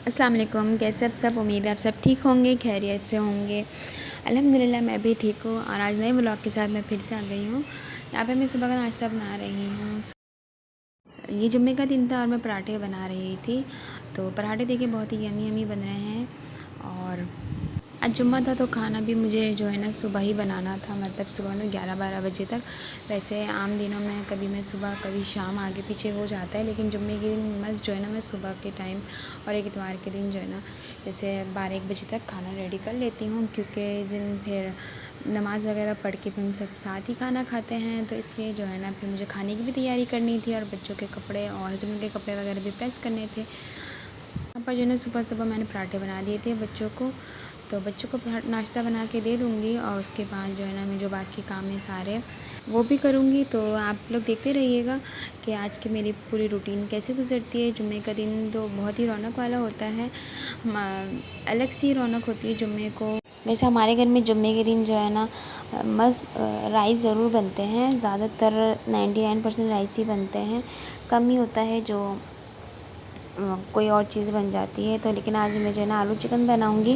अस्सलाम वालेकुम। कैसे आप सब? उम्मीद है आप सब ठीक होंगे, खैरियत से होंगे। अल्हम्दुलिल्लाह मैं भी ठीक हूँ और आज नए व्लॉग के साथ मैं फिर से आ गई हूँ। यहाँ पे मैं सुबह का नाश्ता बना रही हूँ। ये जुम्मे का दिन था और मैं पराठे बना रही थी। तो पराठे देखिए बहुत ही यमी यमी बन रहे हैं। और आज जुम्मा था तो खाना भी मुझे जो है ना सुबह ही बनाना था, मतलब सुबह में 11-12 बजे तक। वैसे आम दिनों में कभी मैं सुबह कभी शाम आगे पीछे हो जाता है, लेकिन जुम्मे के दिन मस्त जो है ना मैं सुबह के टाइम और एक इतवार के दिन जो है ना जैसे 12-1 बजे तक खाना रेडी कर लेती हूँ, क्योंकि इस दिन फिर नमाज़ वगैरह पढ़ के फिर हम सब साथ ही खाना खाते हैं। तो इसलिए जो है ना फिर मुझे खाने की भी तैयारी करनी थी और बच्चों के कपड़े और हस्बैंड के कपड़े वगैरह भी प्रेस करने थे। यहाँ पर जो है ना सुबह सुबह मैंने पराठे बना दिए थे बच्चों को। तो बच्चों को नाश्ता बना के दे दूँगी और उसके बाद जो है ना मैं जो बाकी काम है सारे वो भी करूँगी। तो आप लोग देखते रहिएगा कि आज की मेरी पूरी रूटीन कैसे गुजरती है। जुम्मे का दिन तो बहुत ही रौनक वाला होता है, अलग सी रौनक होती है जुम्मे को। वैसे हमारे घर में जुम्मे के दिन जो है ना मस्त राइस ज़रूर बनते हैं, ज़्यादातर 99% राइस ही बनते हैं। कम ही होता है जो कोई और चीज़ बन जाती है। तो लेकिन आज मैं जो है ना आलू चिकन बनाऊंगी,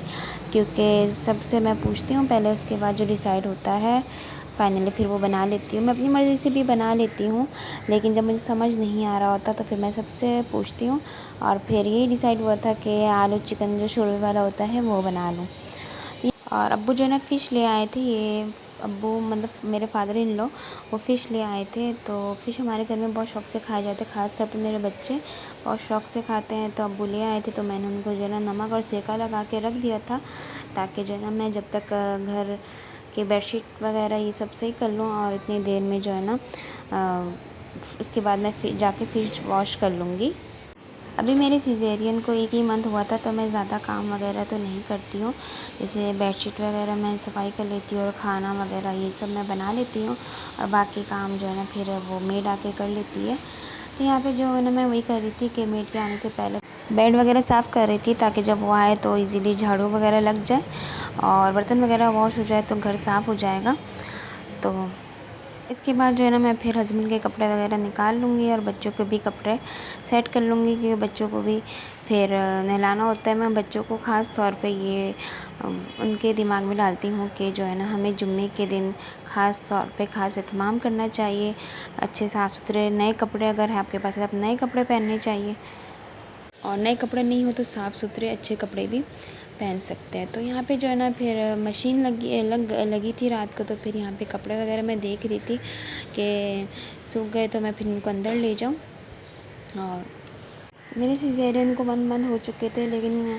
क्योंकि सबसे मैं पूछती हूँ पहले, उसके बाद जो डिसाइड होता है फाइनली फिर वो बना लेती हूँ। मैं अपनी मर्ज़ी से भी बना लेती हूँ, लेकिन जब मुझे समझ नहीं आ रहा होता तो फिर मैं सबसे पूछती हूँ और फिर यही डिसाइड हुआ था कि आलू चिकन जो शोरबे वाला होता है वो बना लूँ। और अब्बू जो है ना फ़िश ले आए थे, ये अब्बू मतलब मेरे फादर इन लॉ, वो फ़िश ले आए थे। तो फ़िश हमारे घर में बहुत शौक़ से खाए जाते हैं, ख़ास तौर पे मेरे बच्चे बहुत शौक़ से खाते हैं। तो अब्बू ले आए थे तो मैंने उनको जो है ना नमक और सिरका लगा के रख दिया था, ताकि जो है ना मैं जब तक घर के बेडशीट वगैरह ये सब सही कर लूँ और इतनी देर में जो है ना उसके बाद मैं फिर जाके फ़िश वॉश कर लूँगी। अभी मेरे सिज़ेरियन को 1 ही मंथ हुआ था, तो मैं ज़्यादा काम वगैरह तो नहीं करती हूँ। जैसे बेडशीट वगैरह मैं सफाई कर लेती हूँ और खाना वगैरह ये सब मैं बना लेती हूँ, और बाकी काम जो है ना फिर वो मेड आके कर लेती है। तो यहाँ पे जो है ना मैं वही कर रही थी कि मेड के आने से पहले बेड वगैरह साफ़ कर रही थी, ताकि जब वो आए तो ईज़िली झाड़ू वगैरह लग जाए और बर्तन वगैरह वॉश हो जाए तो घर साफ़ हो जाएगा। तो इसके बाद जो है ना मैं फिर हस्बैंड के कपड़े वगैरह निकाल लूँगी और बच्चों के भी कपड़े सेट कर लूँगी, क्योंकि बच्चों को भी फिर नहलाना होता है। मैं बच्चों को ख़ास तौर पे ये उनके दिमाग में डालती हूँ कि जो है ना हमें जुम्मे के दिन ख़ास तौर पे ख़ास एहतमाम करना चाहिए। अच्छे साफ़ सुथरे नए कपड़े अगर है आपके पास, आप नए कपड़े पहनने चाहिए, और नए कपड़े नहीं हो तो साफ़ सुथरे अच्छे कपड़े भी पहन सकते हैं। तो यहाँ पे जो है ना फिर मशीन लगी थी रात को, तो फिर यहाँ पे कपड़े वगैरह मैं देख रही थी कि सूख गए तो मैं फिर इनको अंदर ले जाऊँ। और मेरे सिज़ेरियन को 1 मंथ हो चुके थे, लेकिन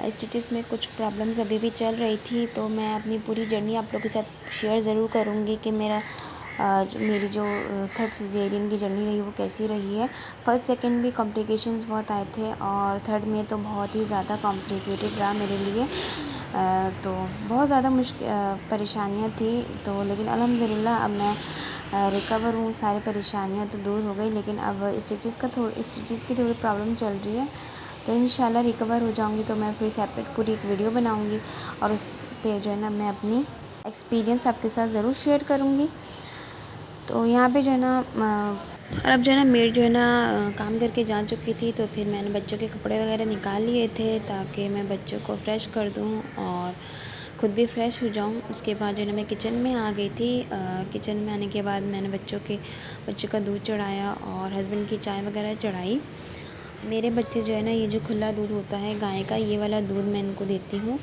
स्टिचेस में कुछ प्रॉब्लम्स अभी भी चल रही थी। तो मैं अपनी पूरी जर्नी आप लोगों के साथ शेयर ज़रूर करूँगी कि मेरी जो 3rd सिज़ेरियन की जर्नी रही वो कैसी रही है। फर्स्ट सेकंड भी कॉम्प्लिकेशंस बहुत आए थे और थर्ड में तो बहुत ही ज़्यादा कॉम्प्लिकेटेड रहा मेरे लिए। तो बहुत ज़्यादा परेशानियाँ थी। तो लेकिन अल्हम्दुलिल्लाह अब मैं रिकवर हूँ, सारी परेशानियाँ तो दूर हो गई। लेकिन अब स्टिचेस की थोड़ी प्रॉब्लम चल रही है, तो इंशाल्लाह रिकवर हो जाऊँगी तो मैं फिर सेपरेट पूरी एक वीडियो बनाऊँगी और उस पे जो है ना मैं अपनी एक्सपीरियंस आपके साथ ज़रूर शेयर करूँगी। तो यहाँ पे जो है ना और अब जो है ना मेड जो है ना काम करके जा चुकी थी, तो फिर मैंने बच्चों के कपड़े वगैरह निकाल लिए थे, ताकि मैं बच्चों को फ़्रेश कर दूँ और ख़ुद भी फ़्रेश हो जाऊँ। उसके बाद जो है ना मैं किचन में आ गई थी। किचन में आने के बाद मैंने बच्चों का दूध चढ़ाया और हस्बैंड की चाय वगैरह चढ़ाई। मेरे बच्चे जो है ना ये जो खुला दूध होता है गाय का, ये वाला दूध मैं इनको देती हूँ,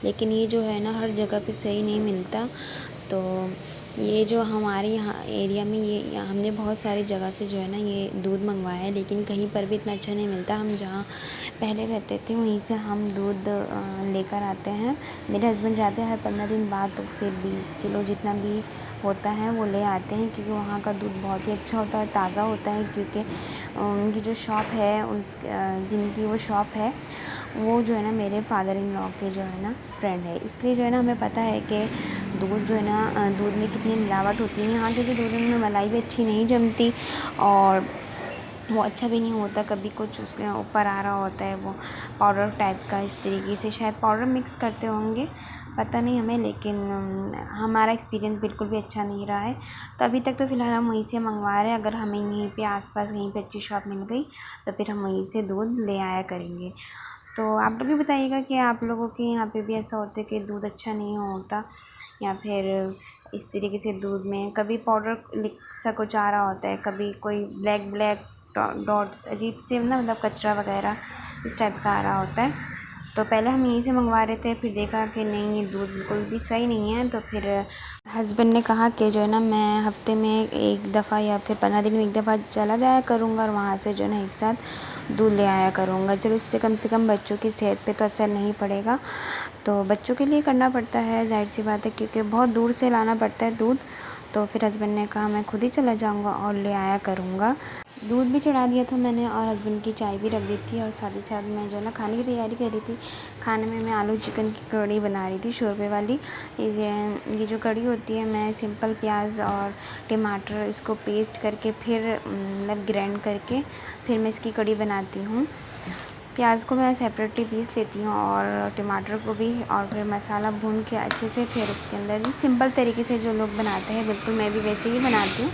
लेकिन ये जो है ना हर जगह पे सही नहीं मिलता। तो ये जो हमारे यहाँ एरिया में ये हमने बहुत सारी जगह से जो है ना ये दूध मंगवाया है, लेकिन कहीं पर भी इतना अच्छा नहीं मिलता। हम जहाँ पहले रहते थे वहीं से हम दूध लेकर आते हैं। मेरे हस्बैंड जाते हैं हर 15 दिन बाद, तो फिर 20 किलो जितना भी होता है वो ले आते हैं, क्योंकि वहाँ का दूध बहुत ही अच्छा होता है, ताज़ा होता है। क्योंकि उनकी जो शॉप है जिनकी वो शॉप है वो जो है ना मेरे फादर इन लॉ के जो है ना फ्रेंड है, इसलिए जो है ना हमें पता है कि दूध जो है ना दूध में कितनी मिलावट होती है। यहाँ के जो दूध में मलाई भी अच्छी नहीं जमती और वो अच्छा भी नहीं होता, कभी कुछ उसके ऊपर आ रहा होता है वो पाउडर टाइप का। इस तरीके से शायद पाउडर मिक्स करते होंगे, पता नहीं हमें, लेकिन हमारा एक्सपीरियंस बिल्कुल भी अच्छा नहीं रहा है। तो अभी तक तो फ़िलहाल हम वहीं से मंगवा रहे हैं। अगर हमें यहीं पे आसपास कहीं पे अच्छी शॉप मिल गई तो फिर हम वहीं से दूध ले आया करेंगे। तो आप लोग भी बताइएगा कि आप लोगों के यहाँ पे भी ऐसा होता है कि दूध अच्छा नहीं होता, या फिर इस तरीके से दूध में कभी पाउडर सा कुछ आ रहा होता है, कभी कोई ब्लैक ब्लैक डॉट्स अजीब से ना, मतलब कचरा वगैरह इस टाइप का आ रहा होता है। तो पहले हम यहीं से मंगवा रहे थे, फिर देखा कि नहीं ये दूध बिल्कुल भी सही नहीं है। तो फिर हस्बैंड ने कहा कि जो है ना मैं हफ्ते में एक दफ़ा या फिर 15 दिन में एक दफ़ा चला जाया करूँगा और वहाँ से जो है ना एक साथ दूध ले आया करूँगा। चलो इससे कम से कम बच्चों की सेहत पे तो असर नहीं पड़ेगा। तो बच्चों के लिए करना पड़ता है, ज़ाहिर सी बात है, क्योंकि बहुत दूर से लाना पड़ता है दूध। तो फिर हस्बैंड ने कहा मैं खुद ही चला जाऊँगा और ले आया करूँगा। दूध भी चढ़ा दिया था मैंने और हस्बैंड की चाय भी रख दी थी, और साथ ही साथ मैं जो है ना खाने की तैयारी कर रही थी। खाने में मैं आलू चिकन की कढ़ी बना रही थी, शोरबे वाली। ये जो कढ़ी होती है, मैं सिंपल प्याज और टमाटर इसको पेस्ट करके फिर मतलब ग्राइंड करके फिर मैं इसकी कढ़ी बनाती हूँ। प्याज को मैं सेपरेटली पीस लेती हूँ और टमाटर को भी, और फिर मसाला भून के अच्छे से फिर उसके अंदर भी सिंपल तरीके से जो लोग बनाते हैं बिल्कुल मैं भी वैसे ही बनाती हूँ।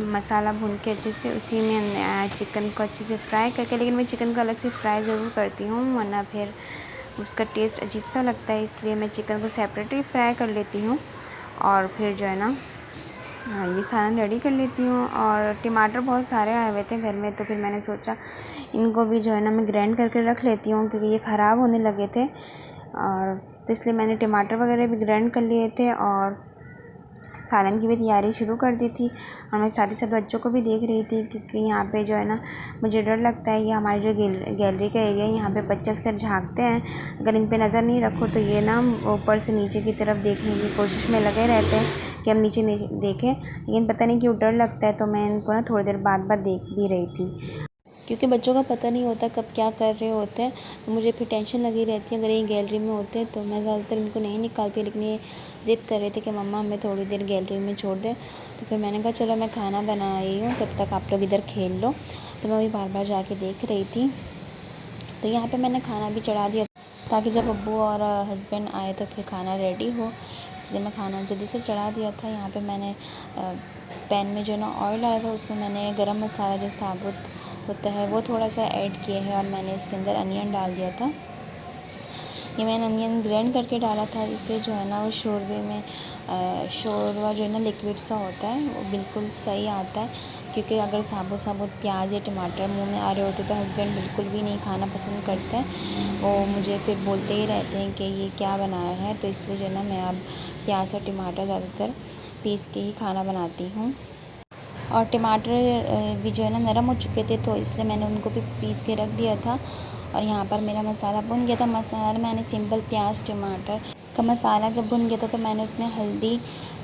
मसाला भून के अच्छे से उसी में चिकन को अच्छे से फ्राई करके, लेकिन मैं चिकन को अलग से फ्राई ज़रूर करती हूँ, वरना फिर उसका टेस्ट अजीब सा लगता है, इसलिए मैं चिकन को सेपरेटली फ्राई कर लेती हूँ। और फिर जो है ना ये सालन रेडी कर लेती हूँ। और टमाटर बहुत सारे आए हुए थे घर में, तो फिर मैंने सोचा इनको भी जो है ना मैं ग्राइंड करके रख लेती हूँ, क्योंकि ये ख़राब होने लगे थे। और तो इसलिए मैंने टमाटर वगैरह भी ग्राइंड कर लिए थे और सालन की भी तैयारी शुरू कर दी थी। और मैं साथ ही साथ बच्चों को भी देख रही थी, क्योंकि यहाँ पे जो है ना मुझे डर लगता है, ये हमारी जो गैलरी का एरिया है, यहाँ पे बच्चे अक्सर झांकते हैं। अगर इन पे नज़र नहीं रखो तो ये ना ऊपर से नीचे की तरफ देखने की कोशिश में लगे रहते हैं कि हम नीचे देखें, लेकिन पता नहीं क्यों डर लगता है। तो मैं इनको ना थोड़ी देर बाद देख भी रही थी, क्योंकि बच्चों का पता नहीं होता कब क्या कर रहे होते हैं। तो मुझे फिर टेंशन लगी रहती है। अगर ये गैलरी में होते हैं तो मैं ज़्यादातर इनको नहीं निकालती, लेकिन ये ज़िद कर रहे थे कि मम्मा हमें थोड़ी देर गैलरी में छोड़ दे। तो फिर मैंने कहा चलो मैं खाना बना रही हूँ, तब तक आप लोग इधर खेल लो। तो मैं वही बार बार जाके देख रही थी। तो यहाँ पर मैंने खाना भी चढ़ा दिया ताकि जब अब्बू और हस्बैंड आए तो फिर खाना रेडी हो, इसलिए मैं खाना जल्दी से चढ़ा दिया था। यहाँ पे मैंने पैन में जो है ना ऑयल आया था, उसमें मैंने गरम मसाला जो साबुत होता है वो थोड़ा सा ऐड किया है, और मैंने इसके अंदर अनियन डाल दिया था। ये मैंने अनियन ग्राइंड करके डाला था, इससे जो है ना वो शोरबे में शोरबा जो है ना लिक्विड सा होता है वो बिल्कुल सही आता है। क्योंकि अगर साबुत साबुत प्याज या टमाटर मुंह में आ रहे होते तो हस्बैंड बिल्कुल भी नहीं खाना पसंद करते हैं, वो मुझे फिर बोलते ही रहते हैं कि ये क्या बनाया है। तो इसलिए जो है ना मैं अब प्याज और टमाटर ज़्यादातर पीस के ही खाना बनाती हूँ। और टमाटर भी जो है ना नरम हो चुके थे, तो इसलिए मैंने उनको भी पीस के रख दिया था। और यहाँ पर मेरा मसाला भुन गया था। मसाला मैंने सिंपल प्याज टमाटर का मसाला जब भुन गया था तो मैंने उसमें हल्दी,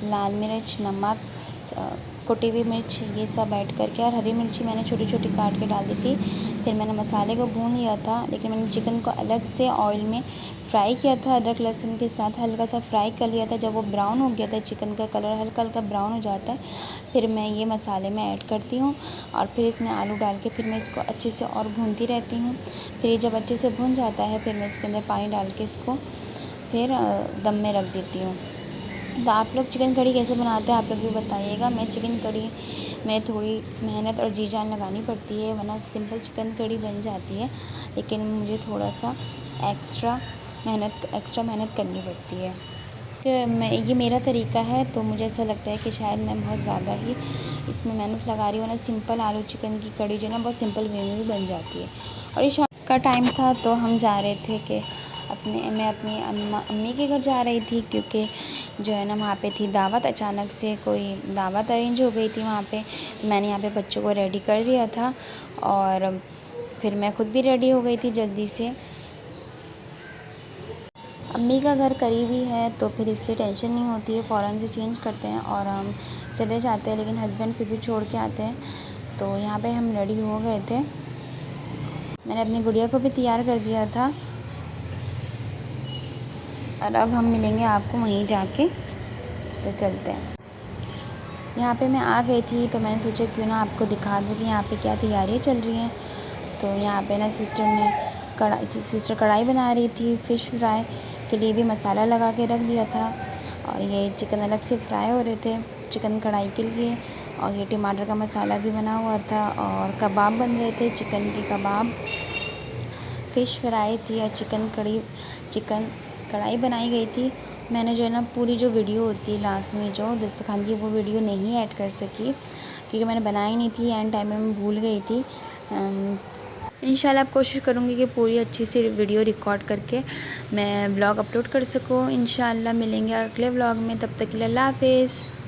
लाल मिर्च, नमक, कुटी हुई मिर्च ये सब ऐड करके, और हरी मिर्ची मैंने छोटी छोटी काट के डाल दी थी। फिर मैंने मसाले को भून लिया था, लेकिन मैंने चिकन को अलग से ऑयल में फ्राई किया था, अदरक लहसुन के साथ हल्का सा फ्राई कर लिया था। जब वो ब्राउन हो गया था, चिकन का कलर हल्का हल्का ब्राउन हो जाता है, फिर मैं ये मसाले में ऐड करती हूँ और फिर इसमें आलू डाल के फिर मैं इसको अच्छे से और भूनती रहती हूँ। फिर ये जब अच्छे से भुन जाता है, फिर मैं इसके अंदर पानी डाल के इसको फिर दम में रख देती हूँ। तो आप लोग चिकन कढ़ी कैसे बनाते हैं आप लोग भी बताइएगा। मैं चिकन कढ़ी में थोड़ी मेहनत और जी जान लगानी पड़ती है, वरना सिंपल चिकन कढ़ी बन जाती है, लेकिन मुझे थोड़ा सा एक्स्ट्रा मेहनत करनी पड़ती है। कि ये मेरा तरीका है, तो मुझे ऐसा लगता है कि शायद मैं बहुत ज़्यादा ही इसमें मेहनत लगा रही हूँ, वरना सिंपल आलू चिकन की कढ़ी जो है ना बहुत सिंपल वे में भी बन जाती है। और ये शाम का टाइम था, तो हम जा रहे थे कि मैं अपनी अम्मी के घर जा रही थी, क्योंकि जो है ना वहाँ पे थी दावत, अचानक से कोई दावत अरेंज हो गई थी वहाँ पे। तो मैंने यहाँ पे बच्चों को रेडी कर दिया था और फिर मैं खुद भी रेडी हो गई थी जल्दी से। अम्मी का घर करीब ही है, तो फिर इसलिए टेंशन नहीं होती है, फ़ौरन से चेंज करते हैं और हम चले जाते हैं। लेकिन हस्बैंड फिर भी छोड़ के आते हैं। तो यहाँ पे हम रेडी हो गए थे, मैंने अपनी गुड़िया को भी तैयार कर दिया था, और अब हम मिलेंगे आपको वहीं जाके। तो चलते हैं। यहाँ पे मैं आ गई थी, तो मैंने सोचा क्यों ना आपको दिखा दूँ कि यहाँ पे क्या तैयारियाँ चल रही हैं। तो यहाँ पे ना सिस्टर कढ़ाई बना रही थी, फ़िश फ्राई के लिए भी मसाला लगा के रख दिया था, और ये चिकन अलग से फ्राई हो रहे थे चिकन कढ़ाई के लिए, और ये टमाटर का मसाला भी बना हुआ था, और कबाब बन रहे थे, चिकन के कबाब। फ़िश फ्राई थी और चिकन कढ़ाई बनाई गई थी। मैंने जो है ना पूरी जो वीडियो होती है लास्ट में जो दस्तरखान की, वो वीडियो नहीं ऐड कर सकी क्योंकि मैंने बनाई नहीं थी, एंड टाइम में मैं भूल गई थी। इंशाल्लाह अब कोशिश करूँगी कि पूरी अच्छी सी वीडियो रिकॉर्ड करके मैं ब्लॉग अपलोड कर सकूँ। इंशाल्लाह मिलेंगे अगले ब्लॉग में, तब तक के लिए अल्लाह हाफ़िज़।